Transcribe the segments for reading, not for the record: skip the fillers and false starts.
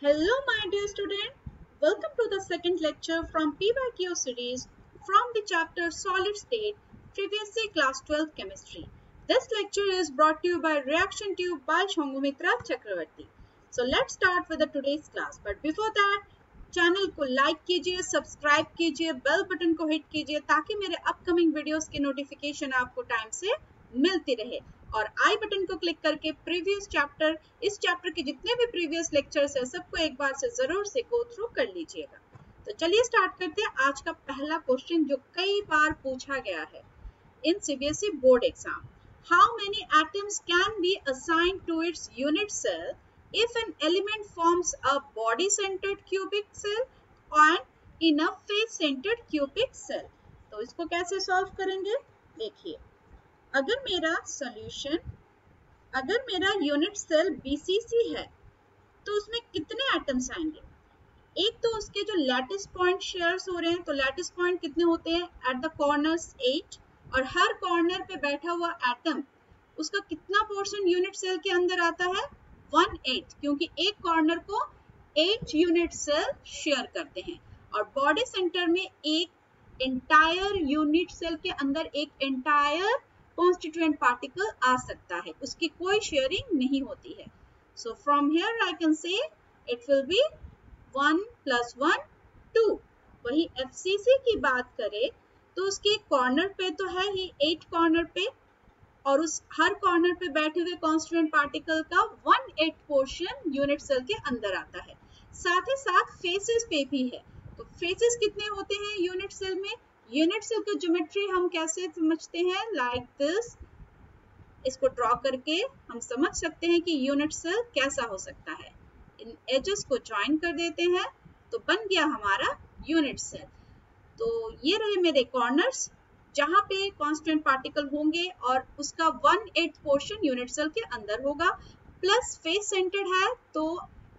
Hello my dear student, welcome to the second lecture from PYQ series from the chapter Solid State, previously class 12 chemistry. This lecture is brought to you by Reaction Tube by Shangumitra Chakravarti. So let's start with the today's class, but before that channel को like कीजिए, subscribe कीजिए, bell button को hit कीजिए ताकि मेरे upcoming videos की notification आपको time से मिलती रहे और आई बटन को क्लिक करके प्रीवियस चैप्टर, इस चैप्टर के जितने भी प्रीवियस लेक्चर्स है सबको एक बार से जरूर से गो थ्रू कर लीजिएगा। तो चलिए स्टार्ट करते हैं आज का पहला क्वेश्चन जो कई बार पूछा गया है in CBSE board exam. How many atoms can be assigned to its unit cell if an element forms a body centered cubic cell and in a face centered cubic cell। तो इसको कैसे solve करेंगे, देखिए अगर मेरा unit cell BCC है तो उसमें कितने एटम्स आएंगे। एक तो उसके जो लैटिस पॉइंट शेयर्स हो रहे हैं, तो लैटिस पॉइंट कितने होते हैं एट द कॉर्नर्स 8 और हर कॉर्नर पे बैठा हुआ एटम उसका कितना पोर्शन यूनिट सेल के अंदर आता है 1/8, क्योंकि एक कॉर्नर को 8 यूनिट सेल शेयर करते हैं और बॉडी सेंटर में एक एंटायर यूनिट सेल के अंदर एक एंटायर कॉन्स्टिट्यूएंट पार्टिकल आ सकता है, उसकी कोई शेयरिंग नहीं होती है। So from here I can say it will B 1 + 1 2। वही एफसीसी की बात करें तो उसके कॉर्नर पे तो है ही 8 कॉर्नर पे और उस हर कॉर्नर पे बैठे हुए कॉन्स्टिट्यूएंट पार्टिकल का 1/8 पोर्शन यूनिट सेल के अंदर आता है। साथ ही साथ फेसेस पे भी है, तो फेसेस कितने होते हैं यूनिट सेल में। यूनिट सेल की ज्योमेट्री हम कैसे समझते हैं, लाइक दिस। इसको ड्रॉ करके हम समझ सकते हैं कि यूनिट सेल कैसा हो सकता है। इन एजेस को ज्वाइन कर देते हैं तो बन गया हमारा यूनिट सेल। तो ये रहे मेरे कॉर्नर्स जहां पे कांस्टेंट पार्टिकल होंगे और उसका 1/8 पोर्शन यूनिट सेल के अंदर होगा, प्लस फेस सेंटर्ड है तो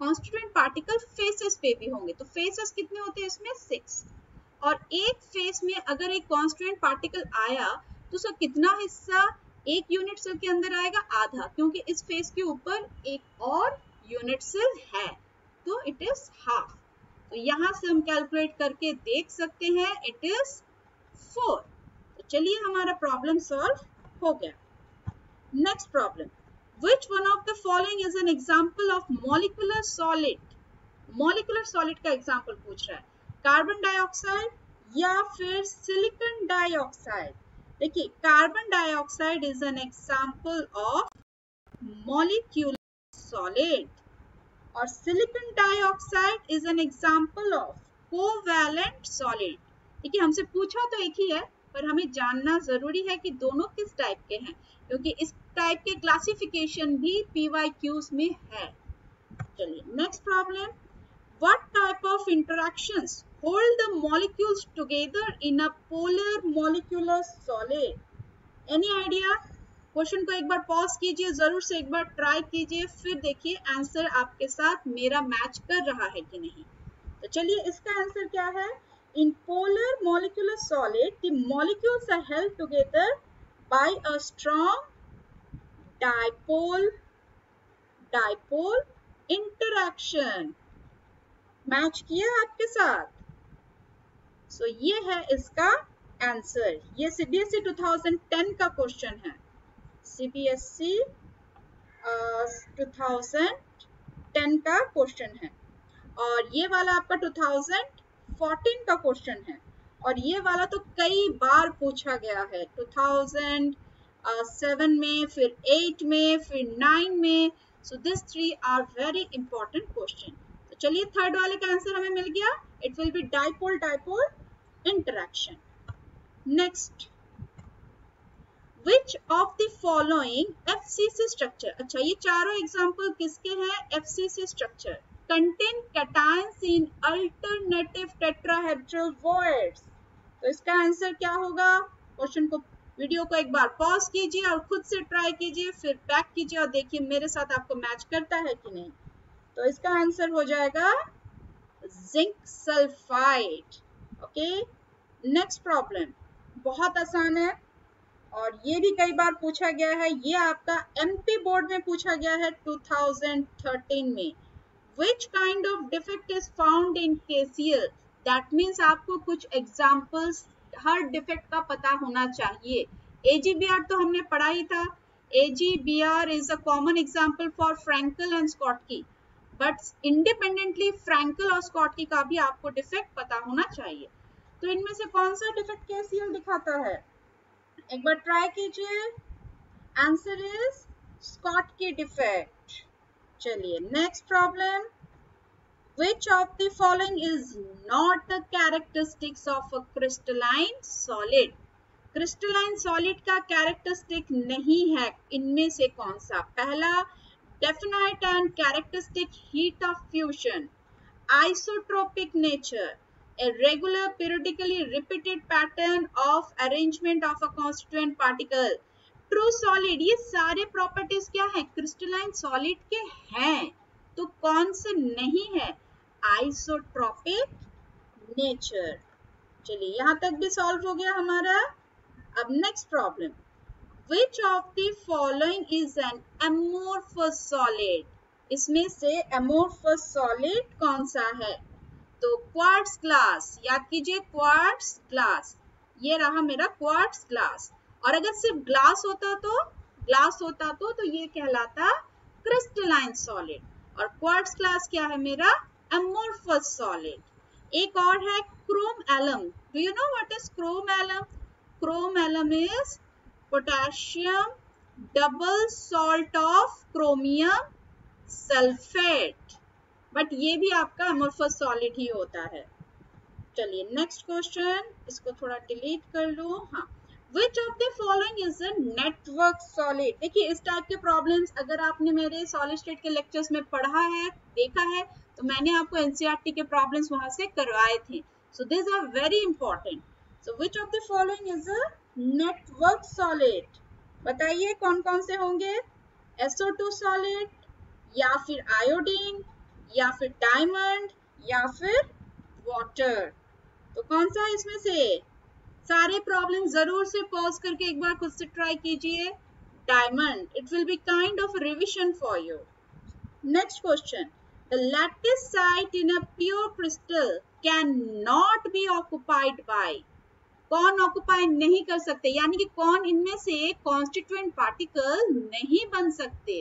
कांस्टेंट पार्टिकल फेसेस पे भी होंगे। तो फेसेस कितने होते हैं इसमें 6 और एक फेस में अगर एक कांस्टेंट पार्टिकल आया तो उसका कितना हिस्सा एक यूनिट सेल के अंदर आएगा, आधा, क्योंकि इस फेस के ऊपर एक और यूनिट सेल है तो इट इज हाफ। तो यहां से हम कैलकुलेट करके देख सकते हैं इट इज 4। चलिए हमारा प्रॉब्लम सॉल्व हो गया। Next problem, which one of the following is an example of molecular solid. Molecular solid का एग्जांपल पूछ रहा है, कार्बन डाइऑक्साइड या फिर सिलिकॉन डाइऑक्साइड। देखिए carbon dioxide is an example of molecular solid और silicon dioxide is an example of covalent solid. देखिए हमसे पूछा तो एक ही है पर हमें जानना जरूरी है कि दोनों किस टाइप के हैं, क्योंकि इस टाइप के क्लासिफिकेशन भी पीवाईक्यूज में है। चलिए next problem, what type of interactions hold the molecules together in a polar molecular solid. Any idea. Question को एक बार पॉज कीजिए, जरूर से एक बार ट्राई कीजिए, फिर देखिए आंसर आपके साथ मेरा मैच कर रहा है कि नहीं। तो चलिए इसका आंसर क्या है, in polar molecular solid the molecules are held together by a strong dipole interaction। Match किया आपके साथ। सो ये है इसका आंसर। ये सीबीएसई 2010 का क्वेश्चन है, सीबीएसई 2010 का क्वेश्चन है और ये वाला आपका 2014 का क्वेश्चन है और ये वाला तो कई बार पूछा गया है 2007 में, फिर 8 में, फिर 9 में। So this 3 are very important question. तो चलिए थर्ड वाले का आंसर हमें मिल गया, it will be dipole dipole interaction. Next, which of the following FCC structure. अच्छा ये चारों एग्जाम्पल किसके हैं, FCC structure contain cations in alternative tetrahedral voids। तो इसका आंसर क्या होगा, क्वेश्चन को, वीडियो को एक बार पॉज कीजिए और खुद से ट्राई कीजिए, फिर बैक कीजिए और देखिए मेरे साथ आपको मैच करता है कि नहीं। तो इसका आंसर हो जाएगा zinc sulphide. Okay next problem बहुत आसान है और ये भी कई बार पूछा गया है, ये आपका एमपी बोर्ड में पूछा गया है 2013 में। which kind of defect is found in KCl? That means आपको कुछ examples हर defect का पता होना चाहिए. AGBR तो हमने पढ़ा ही था. AGBR is a common example for Frankel and Schottky, but independently Frankel और Schottky का भी आपको defect पता होना चाहिए. तो इनमें से कौन सा defect KCl दिखाता है? एक बार try कीजिए. Answer is Schottky defect. चलिए next problem. Which of the following is not the characteristics of a crystalline solid? Crystalline solid का characteristic नहीं है. इनमें से कौन सा? पहला, definite and characteristic heat of fusion, isotropic nature, a regular periodically repeated pattern of arrangement of a constituent particle, true solid. ये सारे properties क्या है? Crystalline solid के हैं. तो कौन से नहीं है? Isotropic nature. चलिए यहां तक भी सॉल्व हो गया हमारा. अब next problem. Which of the following is N amorphous solid? इसमें से एमोर्फस सॉलिड कौन सा है? तो क्वार्ट्ज ग्लास. याद कीजिए क्वार्ट्ज ग्लास. ये रहा मेरा क्वार्ट्ज ग्लास. और अगर सिर्फ ग्लास होता तो ये कहलाता क्रिस्टलाइन सॉलिड. और क्वार्ट्ज ग्लास क्या है मेरा? amorphous solid. एक और है chrome alum. Do you know what is chrome alum? Chrome alum is potassium double salt of chromium sulfate. But ये भी आपका amorphous solid ही होता है. चलिए next question. इसको थोड़ा delete कर लो. हाँ. Which of the following is a network solid? देखिए इस टाइप के प्रॉब्लम्स अगर आपने मेरे सॉलिड स्टेट के लेक्चर्स में पढ़ा है, देखा है, तो मैंने आपको एनसीईआरटी के प्रॉब्लम्स वहां से करवाए थे. So this are very important. So which of the following is a network solid? बताइए कौन कौन से होंगे? SO2 सॉलिड, या फिर आयोडीन, या फिर डायमंड, या फिर वाटर. तो कौन सा है इसमें से? सारे प्रॉब्लम जरूर से पॉज करके एक बार खुद से ट्राई कीजिए. Diamond. It will be kind of revision for you. Next question. The lattice site in a pure crystal cannot be occupied by. कौन ऑक्युपाई नहीं कर सकते? यानी कि कौन इनमें से कॉन्स्टिट्यूएंट पार्टिकल नहीं बन सकते?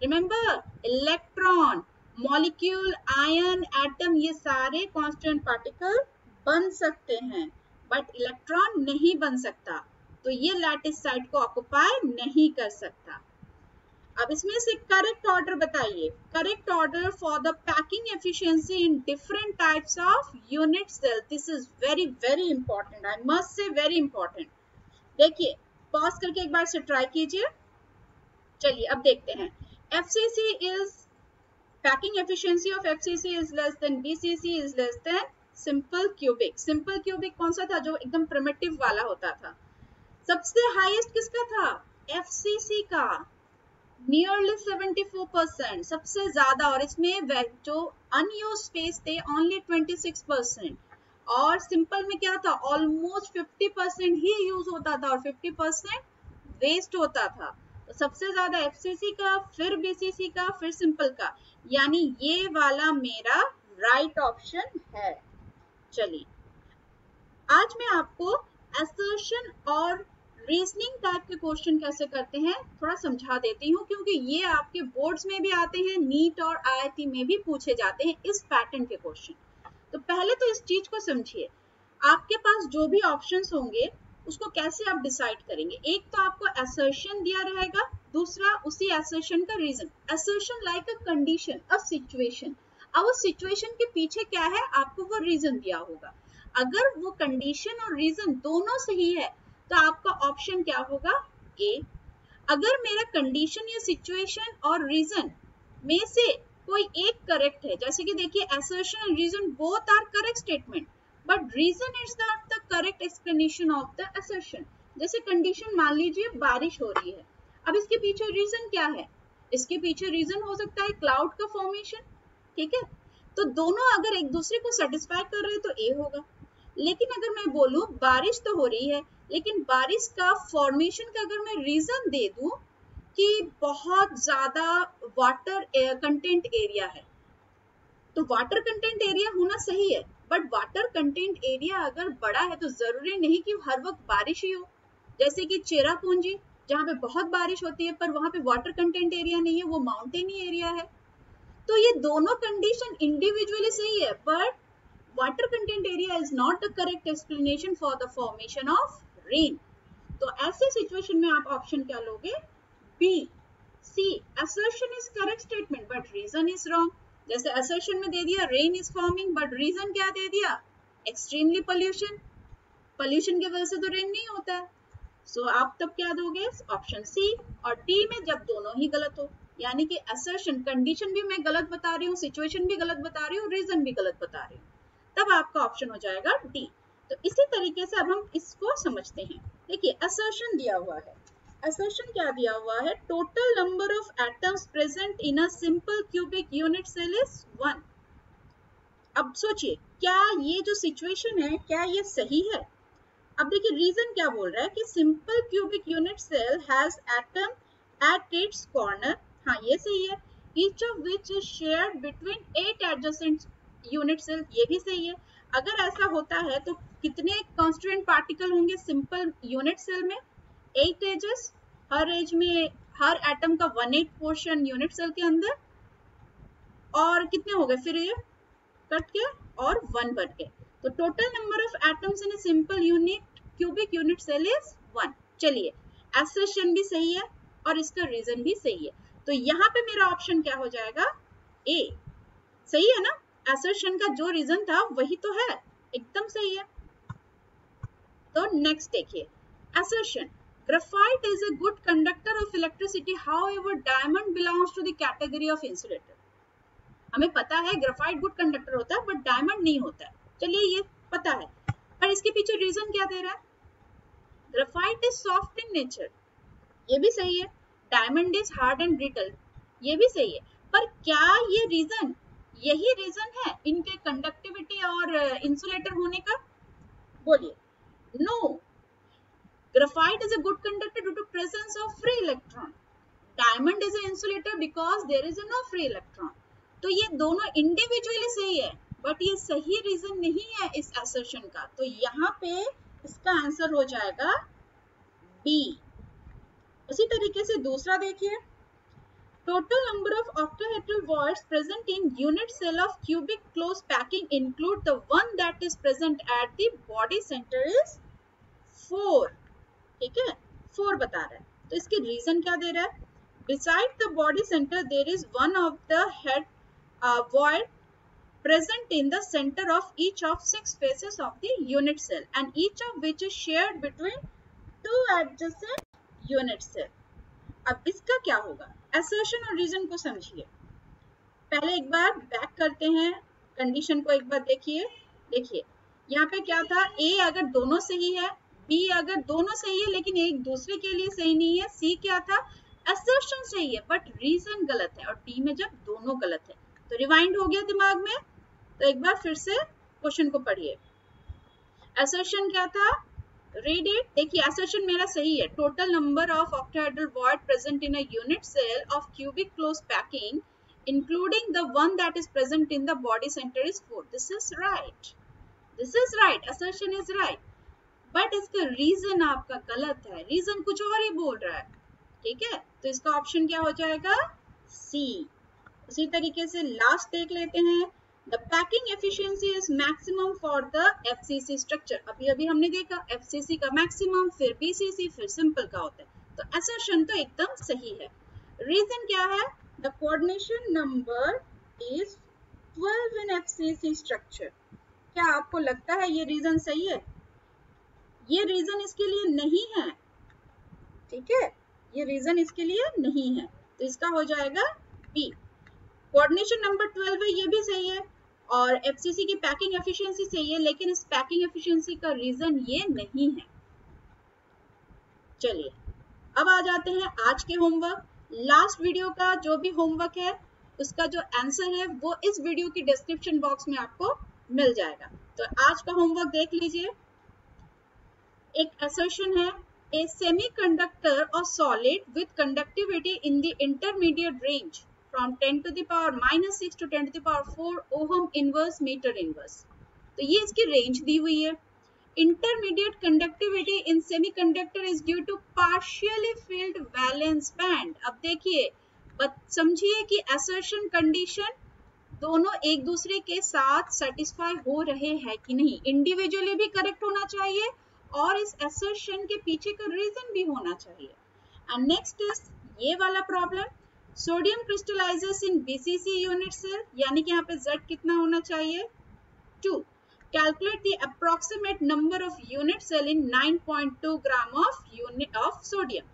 Remember, electron, molecule, ion, atom, ये सारे कॉन्स्टिट्यूएंट पार्टिकल बन सकते हैं, बट इलेक्ट्रॉन नहीं बन सकता. तो ये लैटिस साइट को ऑक्युपाई नहीं कर सकता. अब इसमें से करेक्ट ऑर्डर बताइए. Correct order for the packing efficiency in different types of unit cell. This is very very important. I must say very important. देखिए पॉज करके एक बार से ट्राई कीजिए. चलिए अब देखते हैं. FCC is packing efficiency of FCC is less than BCC is less than simple cubic. Simple cubic कौन सा था? जो एकदम प्रिमिटिव वाला होता था. सबसे हाईएस्ट किसका था? FCC का, नियरली 74%, सबसे ज्यादा. और इसमें जो अनयूज स्पेस थे ओनली 26%. और सिंपल में क्या था? ऑलमोस्ट 50% ही यूज होता था और 50% वेस्ट होता था. तो सबसे ज्यादा FCC का, फिर BCC का, फिर सिंपल का. यानी ये वाला मेरा राइट ऑप्शन है. चलिए आज मैं आपको असर्शन और रीजनिंग टाइप के क्वेश्चन कैसे करते हैं थोड़ा समझा देती हूँ, क्योंकि ये आपके बोर्ड्स में भी आते हैं, नीट और IIT में भी पूछे जाते हैं इस पैटर्न के क्वेश्चन. तो पहले तो इस चीज को समझिए. आपके पास जो भी ऑप्शंस होंगे उसको कैसे आप डिसाइड करेंगे. एक तो आपको असर्शन दिया रहेगा, दूसरा उसी असर्शन का reason. Assertion like a condition, a situation. अब उस सिचुएशन के पीछे क्या है आपको वो रीजन दिया होगा. अगर वो कंडीशन और रीजन दोनों सही है तो आपका ऑप्शन क्या होगा? ए. अगर मेरा कंडीशन या सिचुएशन और रीजन में से कोई एक करेक्ट है, जैसे कि देखिए assertion and reason both are correct statement, but reason is not the correct explanation of the assertion. जैसे कंडीशन मान लीजिए बारिश हो रही है. अब इसके पीछे रीजन क्या है? इसके पीछे रीजन हो सकता है क्लाउड का फॉर्मेशन. ठीक है, तो दोनों अगर एक दूसरे को सेटिस्फाई कर रहे हैं तो ए होगा. लेकिन अगर मैं बोलूं बारिश तो हो रही है, लेकिन बारिश का फॉर्मेशन का अगर मैं रीजन दे दूं कि बहुत ज्यादा वाटर कंटेंट एरिया है, तो वाटर कंटेंट एरिया होना सही है, बट वाटर कंटेंट एरिया अगर बड़ा है तो जरूरी नहीं कि हर वक्त बारिश ही हो। जैसे कि चेरापूंजी जहाँ पे बहुत बारिश होती है पर वहां पे वाटर कंटेंट एरिया नहीं है, वो माउंटेनी एरिया है। तो ये दोनों कंडीशन इंडिविजुअली सही है, but water content area is not the correct explanation for the formation of rain. तो ऐसे सिचुएशन में आप ऑप्शन क्या लोगे? B. C, assertion is correct statement but reason is wrong। जैसे assertion में दे दिया rain is forming, but reason क्या दे दिया? extremely pollution। pollution की वजह से तो rain नहीं होता है। सो आप तब क्या दोगे? Option C. और डी में जब दोनों ही गलत हो, यानी कि assertion कंडीशन भी मैं गलत बता रही हूँ, सिचुएशन भी गलत बता रही हूँ, रीजन भी गलत बता रही हूँ, तब आपका ऑप्शन हो जाएगा डी। तो इसी तरीके से अब हम इसको समझते हैं। देखिए assertion दिया हुआ है, assertion क्या दिया हुआ है? Total number of atoms present in a simple cubic unit cell is 1। अब सोचिए क्या ये जो सिचुएशन है क्या ये सही है? अब देखिए रीजन क्या बोल रहा है कि simple cubic unit cell has atom at its corner. हाँ ये सही है। Each of which is shared between 8 adjacent unit cell, ये भी सही है। अगर ऐसा होता है तो कितने कांस्टिट्यूएंट पार्टिकल होंगे सिंपल यूनिट सेल में? 8 एजेस, हर एज में हर एटम का 1/8 पोर्शन यूनिट सेल के अंदर, और कितने हो गए फिर ये कट के और 1 बन के। तो total number of atoms in a simple unit cubic unit cell is 1। चलिए assertion भी सही है और इसका रीजन भी सही है, तो यहाँ पे मेरा ऑप्शन क्या हो जाएगा? ए। सही है ना? assertion का जो रीजन था वही तो है, एकदम सही है। तो नेक्स्ट देखिए assertion, graphite is a good conductor of electricity, however diamond belongs to the category of insulator। हमें पता है ग्राफाइट गुड कंडक्टर होता है बट डायमंड नहीं होता है, चलिए ये पता है, पर इसके पीछे रीजन क्या दे रहा है? Graphite is soft in nature, ये भी सही है। Diamond is hard and brittle, ये भी सही है। पर क्या ये रीजन, यही रीजन है इनके कंडक्टिविटी और इंसुलेटर होने का? बोलिए। No, graphite is a good conductor due to presence of free electron, diamond is an insulator because there is no free electron। तो ये दोनों इंडिविजुअली सही है बट ये सही रीजन नहीं है इस assertion का, तो यहाँ पे इसका आंसर हो जाएगा बी। उसी तरीके से दूसरा देखिए, total number of octahedral voids present in unit cell of cubic close packing include the one that is present at the body center is 4। ठीक है, 4 बता रहा है, तो इसके रीजन क्या दे रहा है? Beside the body center there is one of the head void present in the center of each of 6 faces of the unit cell and each of which is shared between 2 adjacent unit cell। अब इसका क्या होगा? assertion और reason को समझिए। पहले एक बार back करते हैं, कंडीशन को एक बार देखिए। देखिए यहाँ पे क्या था? ए अगर दोनों सही है, बी अगर दोनों सही है लेकिन एक दूसरे के लिए सही नहीं है, सी क्या था? assertion सही है बट रीजन गलत है, और डी में जब दोनों गलत है तो रिवाइंड हो गया दिमाग में। तो एक बार फिर से क्वेश्चन को पढ़िए। assertion क्या था? Read it. देखिए assertion मेरा सही है, total number of octahedral void present in a unit cell of cubic close packing including the one that is present in the body center is 4। this is right, this is right, assertion is right, but इसका reason आपका गलत है, reason कुछ और ही बोल रहा है। ठीक है, तो इसका ऑप्शन क्या हो जाएगा? सी। उसी तरीके से लास्ट देख लेते हैं, the packing efficiency is maximum for the FCC structure. अभी अभी हमने देखा एफसीसी का मैक्सिमम, फिर बीसीसी, फिर सिंपल का होता है, तो assertion तो एकदम सही है। रीजन क्या है? The coordination number is 12 in FCC structure. क्या आपको लगता है ये रीजन सही है? ये रीजन इसके लिए नहीं है, ठीक है, ये रीजन इसके लिए नहीं है, तो इसका हो जाएगा बी। कोऑर्डिनेशन नंबर 12 है, ये भी सही है, और एफसीसी की पैकिंग एफिशिएंसी सही है, लेकिन इस पैकिंग एफिशिएंसी का रीजन ये नहीं है। चलिए अब आ जाते हैं आज के होमवर्क। लास्ट वीडियो का जो भी होमवर्क है उसका जो आंसर है वो इस वीडियो की डिस्क्रिप्शन बॉक्स में आपको मिल जाएगा। तो आज का होमवर्क देख लीजिए। एक assertion है, a semiconductor or solid with conductivity in the intermediate range from 10 to the power -6 to 10 to the power 4 ohm inverse metre inverse. तो ये इसकी रेंज दी हुई है। Intermediate conductivity in semiconductor is due to partially filled valence band। अब देखिए, समझिए कि assertion condition दोनों एक दूसरे के साथ सेटिस्फाई हो रहे हैं कि नहीं, इंडिविजुअली भी करेक्ट होना चाहिए और इस assertion के पीछे का रीजन भी होना चाहिए। एंड नेक्स्ट इज ये वाला प्रॉब्लम, सोडियम क्रिस्टलाइजेस इन बीसीसी यूनिट सेल, यानी कि यहाँ पे Z कितना होना चाहिए 2। Calculate the approximate number of unit cell in 9.2 gram of sodium।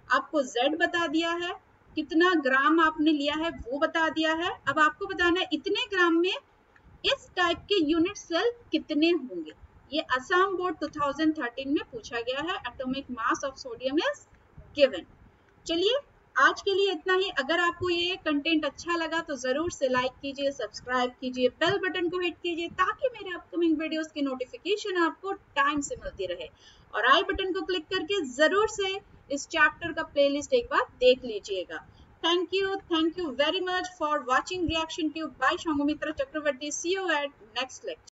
आपको Z बता दिया है, कितना ग्राम आपने लिया है वो बता दिया है। अब आपको बताना है इतने ग्राम में इस टाइप के यूनिट सेल कितने होंगे। ये असम बोर्ड 2013 में पूछा गया है। Atomic mass of sodium is given. चलिए आज के लिए इतना ही। अगर आपको ये कंटेंट अच्छा लगा तो जरूर से लाइक कीजिए, सब्सक्राइब कीजिए, बेल बटन को हिट कीजिए ताकि मेरे अपकमिंग वीडियोस की नोटिफिकेशन आपको टाइम से मिलती रहे। और आई बटन को क्लिक करके जरूर से इस चैप्टर का प्लेलिस्ट एक बार देख लीजिएगा। Thank you very much for watching reaction tube by Sanghamitra Chakraborty. See you at next lecture.